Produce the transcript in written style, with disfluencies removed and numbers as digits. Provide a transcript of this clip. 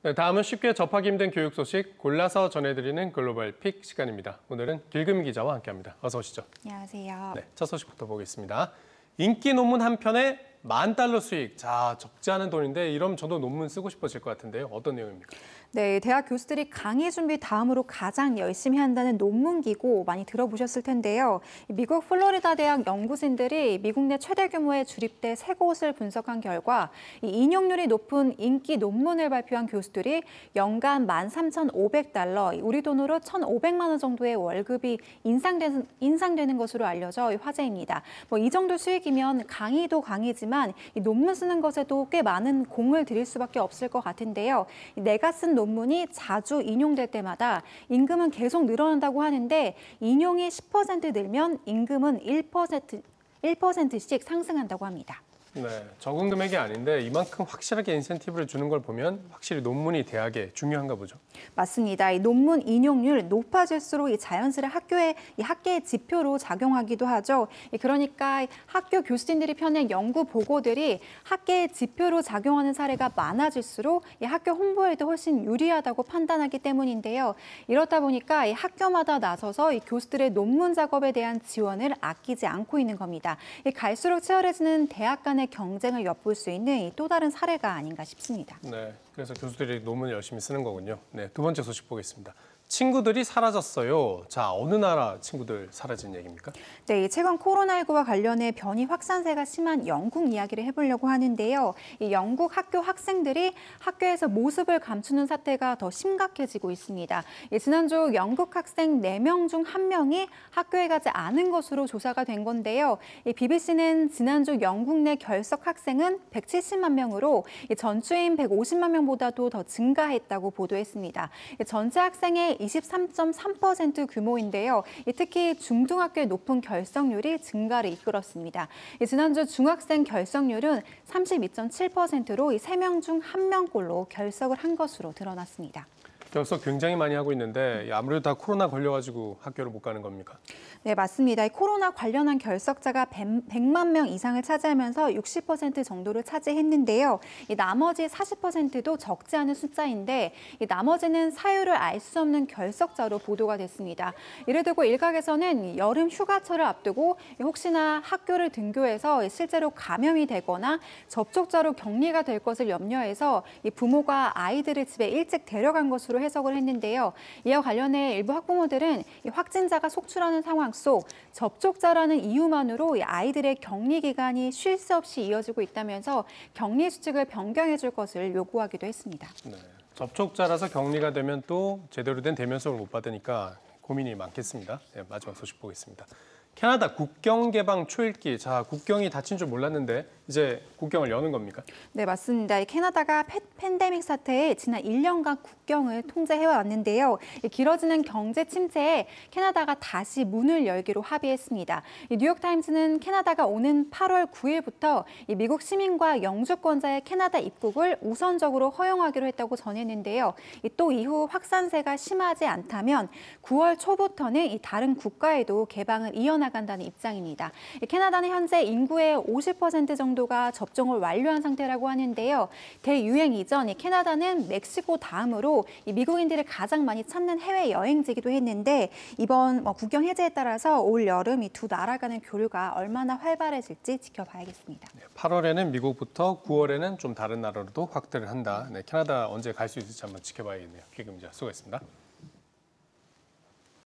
네, 다음은 쉽게 접하기 힘든 교육 소식 골라서 전해드리는 글로벌 픽 시간입니다. 오늘은 길금 기자와 함께합니다. 어서 오시죠. 안녕하세요. 네, 첫 소식부터 보겠습니다. 인기 논문 한 편에 $10,000 수익. 자, 적지 않은 돈인데 이러면 저도 논문 쓰고 싶어질 것 같은데요. 어떤 내용입니까? 네, 대학 교수들이 강의 준비 다음으로 가장 열심히 한다는 논문기고 많이 들어보셨을 텐데요. 미국 플로리다 대학 연구진들이 미국 내 최대 규모의 주립대 3곳을 분석한 결과 이 인용률이 높은 인기 논문을 발표한 교수들이 연간 $13,500, 우리 돈으로 1,500만 원 정도의 월급이 인상되는 것으로 알려져 화제입니다. 이 정도 수익이면 강의도 강의지만 이 논문 쓰는 것에도 꽤 많은 공을 들일 수밖에 없을 것 같은데요. 내가 쓴 논문이 자주 인용될 때마다 임금은 계속 늘어난다고 하는데 인용이 10% 늘면 임금은 1%씩 상승한다고 합니다. 네, 적은 금액이 아닌데 이만큼 확실하게 인센티브를 주는 걸 보면 확실히 논문이 대학에 중요한가 보죠. 맞습니다. 이 논문 인용률 높아질수록 이 자연스레 학계의 지표로 작용하기도 하죠. 그러니까 학교 교수진들이 펴낸 연구 보고들이 학계의 지표로 작용하는 사례가 많아질수록 이 학교 홍보에도 훨씬 유리하다고 판단하기 때문인데요. 이렇다 보니까 이 학교마다 나서서 이 교수들의 논문 작업에 대한 지원을 아끼지 않고 있는 겁니다. 갈수록 치열해지는 대학 간의 경쟁을 엿볼 수 있는 또 다른 사례가 아닌가 싶습니다. 네, 그래서 교수들이 논문을 열심히 쓰는 거군요. 네, 두 번째 소식 보겠습니다. 친구들이 사라졌어요. 자, 어느 나라 친구들 사라진 얘기입니까? 네, 최근 코로나19와 관련해 변이 확산세가 심한 영국 이야기를 해보려고 하는데요. 이 영국 학교 학생들이 학교에서 모습을 감추는 사태가 더 심각해지고 있습니다. 지난주 영국 학생 4명 중 1명이 학교에 가지 않은 것으로 조사가 된 건데요. BBC는 지난주 영국 내 결석 학생은 170만 명으로 전주인 150만 명보다도 더 증가했다고 보도했습니다. 전체 학생의 23.3% 규모인데요. 특히 중등학교의 높은 결석률이 증가를 이끌었습니다. 지난주 중학생 결석률은 32.7%로 3명 중 1명꼴로 결석을 한 것으로 드러났습니다. 결석 굉장히 많이 하고 있는데 아무래도 다 코로나 걸려가지고 학교를 못 가는 겁니까? 네, 맞습니다. 코로나 관련한 결석자가 100만 명 이상을 차지하면서 60% 정도를 차지했는데요. 나머지 40%도 적지 않은 숫자인데 나머지는 사유를 알 수 없는 결석자로 보도가 됐습니다. 이를 두고 일각에서는 여름 휴가철을 앞두고 혹시나 학교를 등교해서 실제로 감염이 되거나 접촉자로 격리가 될 것을 염려해서 부모가 아이들을 집에 일찍 데려간 것으로 해석을 했는데요. 이와 관련해 일부 학부모들은 확진자가 속출하는 상황 속 접촉자라는 이유만으로 아이들의 격리 기간이 쉴 새 없이 이어지고 있다면서 격리 수칙을 변경해 줄 것을 요구하기도 했습니다. 네, 접촉자라서 격리가 되면 또 제대로 된 대면성을 못 받으니까 고민이 많겠습니다. 네, 마지막 소식 보겠습니다. 캐나다 국경 개방 초읽기. 자, 국경이 닫힌 줄 몰랐는데 이제 국경을 여는 겁니까? 네, 맞습니다. 캐나다가 팬데믹 사태에 지난 1년간 국경을 통제해왔는데요. 길어지는 경제 침체에 캐나다가 다시 문을 열기로 합의했습니다. 뉴욕타임스는 캐나다가 오는 8월 9일부터 미국 시민과 영주권자의 캐나다 입국을 우선적으로 허용하기로 했다고 전했는데요. 또 이후 확산세가 심하지 않다면 9월 초부터는 다른 국가에도 개방을 이어나간다는 입장입니다. 캐나다는 현재 인구의 50% 정도가 접종을 완료한 상태라고 하는데요. 대유행 이전 캐나다는 멕시코 다음으로 미국인들을 가장 많이 찾는 해외 여행지이기도 했는데 이번 국경 해제에 따라서 올 여름 이 두 나라 간의 교류가 얼마나 활발해질지 지켜봐야겠습니다. 8월에는 미국부터 9월에는 좀 다른 나라로도 확대를 한다. 네, 캐나다 언제 갈 수 있을지 한번 지켜봐야겠네요. 길금 기자 수고했습니다.